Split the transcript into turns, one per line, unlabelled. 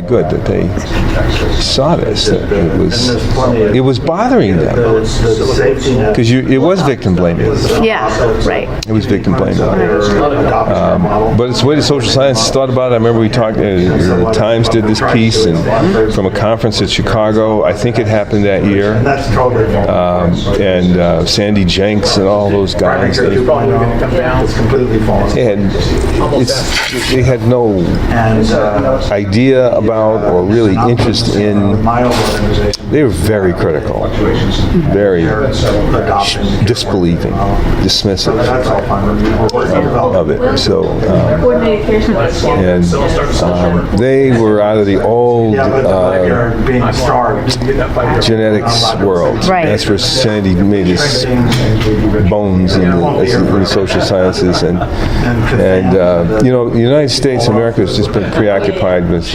Good that they saw this. That it was bothering them because it was victim blaming.
Yeah, right.
It was victim blaming. But it's the way the social science thought about it. I remember we talked. The Times did this piece and from a conference at Chicago. I think it happened that year. And Sandy Jenks and all those guys. They had no idea about or really interest in. They were very critical, very disbelieving, dismissive of it. So, they were out of the old genetics world.
Right.
That's where Sandy made his bones in the social sciences, and the United States, America has just been preoccupied with